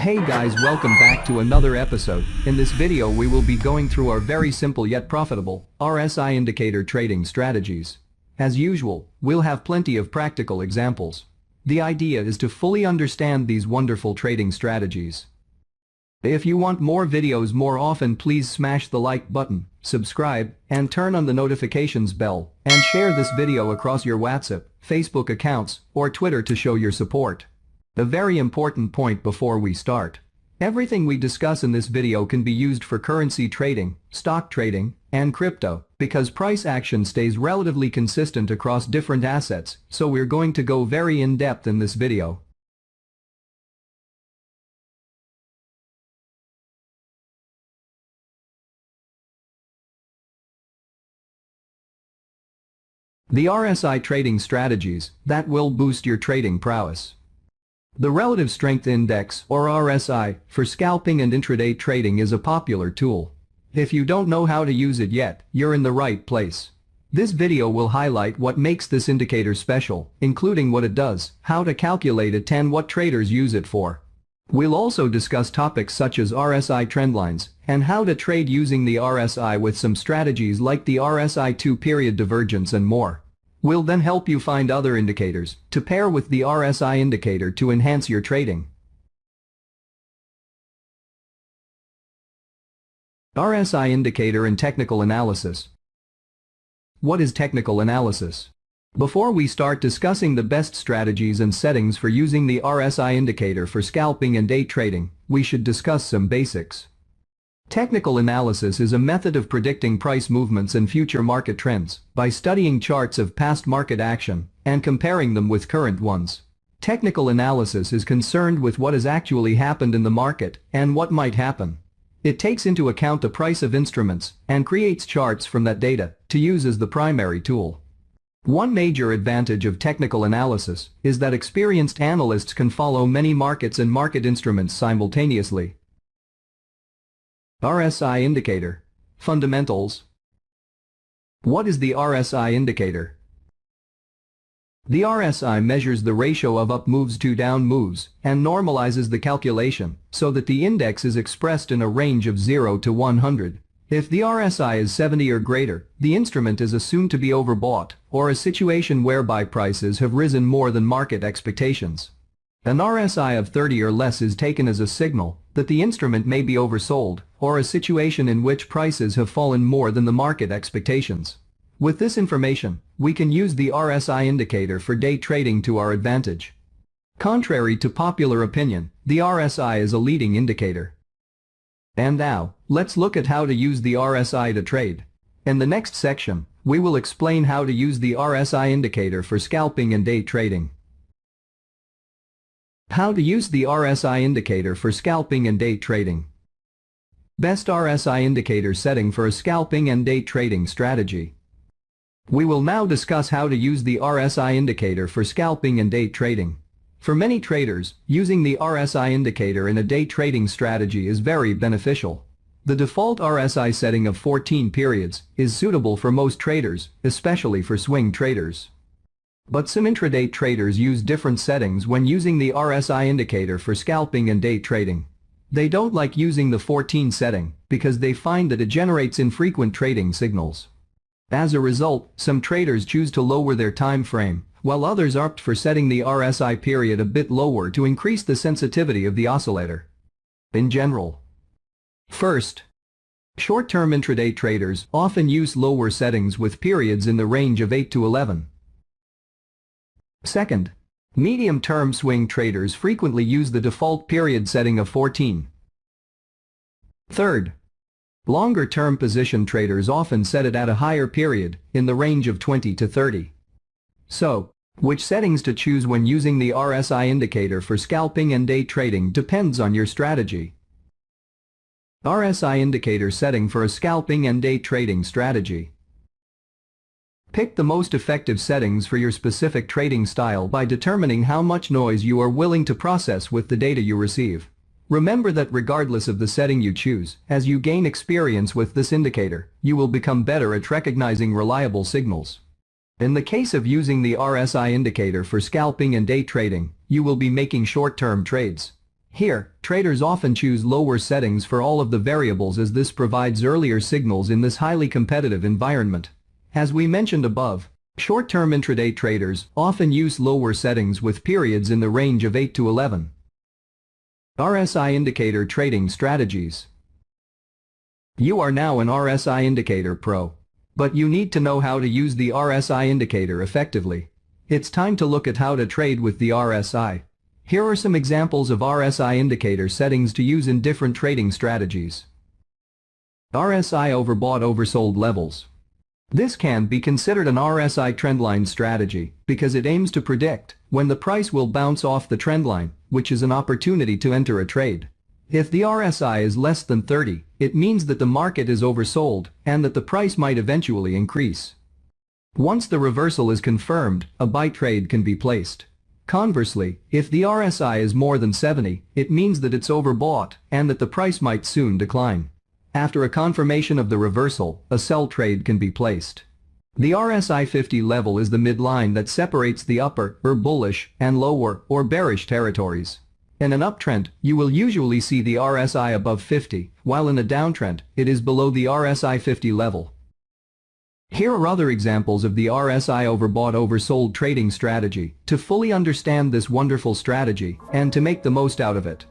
Hey guys, welcome back to another episode. In this video we will be going through our very simple yet profitable RSI indicator trading strategies. As usual, we'll have plenty of practical examples. The idea is to fully understand these wonderful trading strategies. If you want more videos more often, please smash the like button, subscribe, and turn on the notifications bell, and share this video across your WhatsApp, Facebook accounts, or Twitter to show your support. A very important point before we start. Everything we discuss in this video can be used for currency trading, stock trading, and crypto, because price action stays relatively consistent across different assets, so we're going to go very in-depth in this video. The RSI trading strategies that will boost your trading prowess. The Relative Strength Index, or RSI, for scalping and intraday trading is a popular tool. If you don't know how to use it yet, you're in the right place. This video will highlight what makes this indicator special, including what it does, how to calculate it, and what traders use it for. We'll also discuss topics such as RSI trendlines and how to trade using the RSI with some strategies like the RSI 2-period divergence and more. We'll then help you find other indicators to pair with the RSI indicator to enhance your trading. RSI indicator and technical analysis. What is technical analysis? Before we start discussing the best strategies and settings for using the RSI indicator for scalping and day trading, we should discuss some basics. Technical analysis is a method of predicting price movements and future market trends by studying charts of past market action and comparing them with current ones. Technical analysis is concerned with what has actually happened in the market and what might happen. It takes into account the price of instruments and creates charts from that data to use as the primary tool. One major advantage of technical analysis is that experienced analysts can follow many markets and market instruments simultaneously. RSI indicator. Fundamentals. What is the RSI indicator? The RSI measures the ratio of up moves to down moves and normalizes the calculation so that the index is expressed in a range of 0 to 100. If the RSI is 70 or greater, the instrument is assumed to be overbought or a situation whereby prices have risen more than market expectations. An RSI of 30 or less is taken as a signal that the instrument may be oversold or a situation in which prices have fallen more than the market expectations. With this information, we can use the RSI indicator for day trading to our advantage. Contrary to popular opinion, the RSI is a leading indicator. And now, let's look at how to use the RSI to trade. In the next section, we will explain how to use the RSI indicator for scalping and day trading. How to use the RSI indicator for scalping and day trading. Best RSI indicator setting for a scalping and day trading strategy. We will now discuss how to use the RSI indicator for scalping and day trading. For many traders, using the RSI indicator in a day trading strategy is very beneficial. The default RSI setting of 14 periods is suitable for most traders, especially for swing traders. But some intraday traders use different settings when using the RSI indicator for scalping and day trading. They don't like using the 14 setting because they find that it generates infrequent trading signals. As a result, some traders choose to lower their time frame, while others opt for setting the RSI period a bit lower to increase the sensitivity of the oscillator. In general. First, short-term intraday traders often use lower settings with periods in the range of 8 to 11. Second, medium-term swing traders frequently use the default period setting of 14. Third, longer-term position traders often set it at a higher period, in the range of 20 to 30. So, which settings to choose when using the RSI indicator for scalping and day trading depends on your strategy. RSI indicator setting for a scalping and day trading strategy. Pick the most effective settings for your specific trading style by determining how much noise you are willing to process with the data you receive. Remember that regardless of the setting you choose, as you gain experience with this indicator, you will become better at recognizing reliable signals. In the case of using the RSI indicator for scalping and day trading, you will be making short-term trades. Here, traders often choose lower settings for all of the variables as this provides earlier signals in this highly competitive environment. As we mentioned above, short-term intraday traders often use lower settings with periods in the range of 8 to 11. RSI indicator trading strategies. You are now an RSI indicator pro. But you need to know how to use the RSI indicator effectively. It's time to look at how to trade with the RSI. Here are some examples of RSI indicator settings to use in different trading strategies. RSI overbought oversold levels. This can be considered an RSI trendline strategy because it aims to predict when the price will bounce off the trendline, which is an opportunity to enter a trade. If the RSI is less than 30, it means that the market is oversold and that the price might eventually increase. Once the reversal is confirmed, a buy trade can be placed. Conversely, if the RSI is more than 70, it means that it's overbought and that the price might soon decline. After a confirmation of the reversal, a sell trade can be placed. The RSI 50 level is the midline that separates the upper or bullish and lower or bearish territories. In an uptrend, you will usually see the RSI above 50, while in a downtrend, it is below the RSI 50 level. Here are other examples of the RSI overbought oversold trading strategy to fully understand this wonderful strategy and to make the most out of it.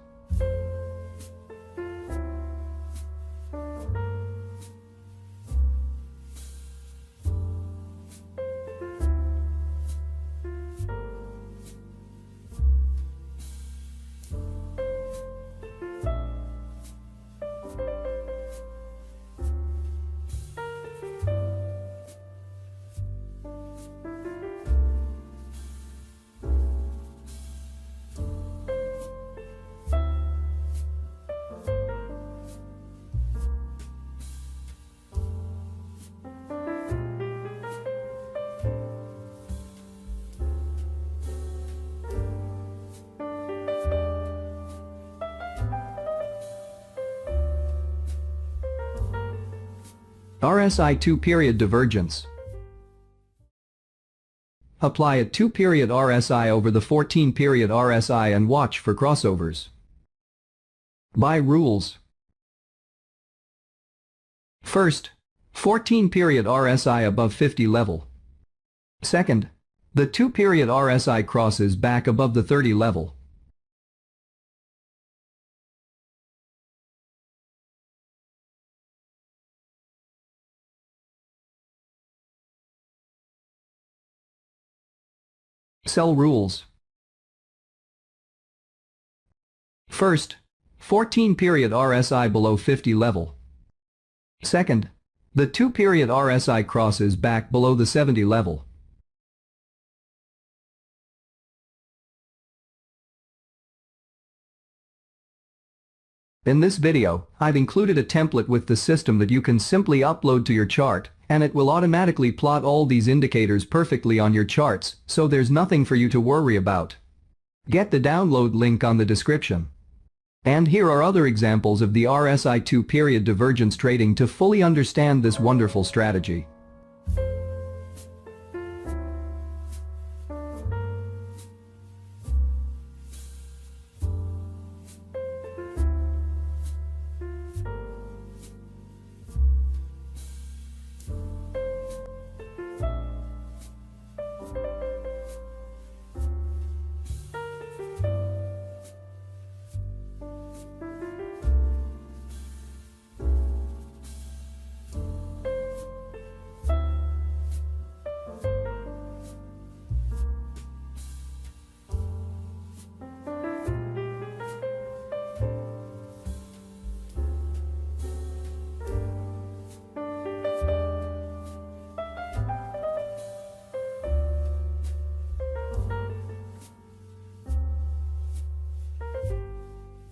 RSI 2-period divergence. Apply a 2-period RSI over the 14-period RSI and watch for crossovers. Buy rules. First, 14-period RSI above 50 level. Second, the 2-period RSI crosses back above the 30 level. Sell rules. First, 14-period RSI below 50 level. Second, the 2-period RSI crosses back below the 70 level. In this video, I've included a template with the system that you can simply upload to your chart, and it will automatically plot all these indicators perfectly on your charts, so there's nothing for you to worry about. Get the download link on the description. And here are other examples of the RSI 2-period divergence trading to fully understand this wonderful strategy.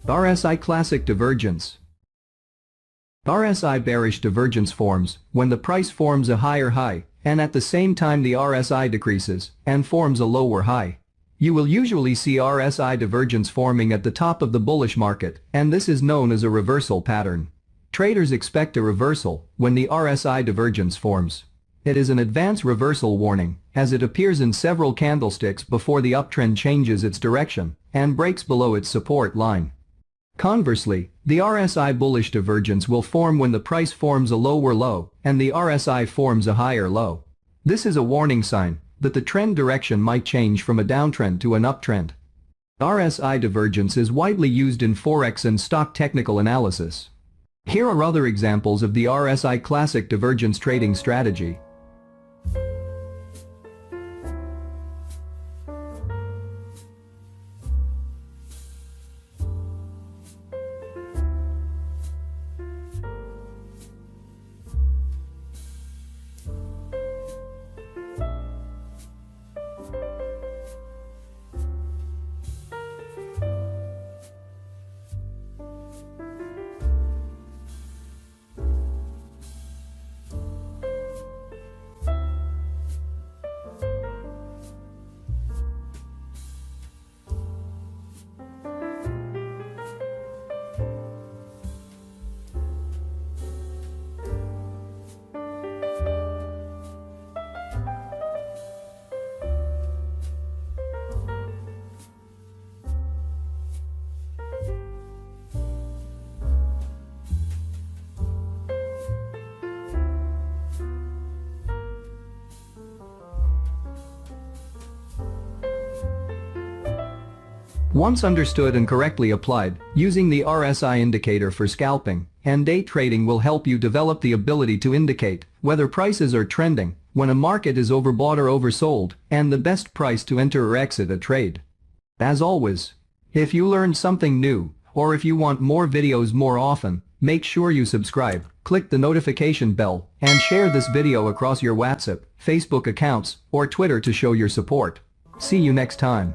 RSI Classic Divergence. RSI bearish divergence forms when the price forms a higher high and at the same time the RSI decreases and forms a lower high. You will usually see RSI divergence forming at the top of the bullish market, and this is known as a reversal pattern. Traders expect a reversal when the RSI divergence forms. It is an advance reversal warning, as it appears in several candlesticks before the uptrend changes its direction and breaks below its support line. Conversely, the RSI bullish divergence will form when the price forms a lower low and the RSI forms a higher low. This is a warning sign that the trend direction might change from a downtrend to an uptrend. RSI divergence is widely used in Forex and stock technical analysis. Here are other examples of the RSI classic divergence trading strategy. Once understood and correctly applied, using the RSI indicator for scalping and day trading will help you develop the ability to indicate whether prices are trending, when a market is overbought or oversold, and the best price to enter or exit a trade. As always, if you learned something new, or if you want more videos more often, make sure you subscribe, click the notification bell, and share this video across your WhatsApp, Facebook accounts, or Twitter to show your support. See you next time.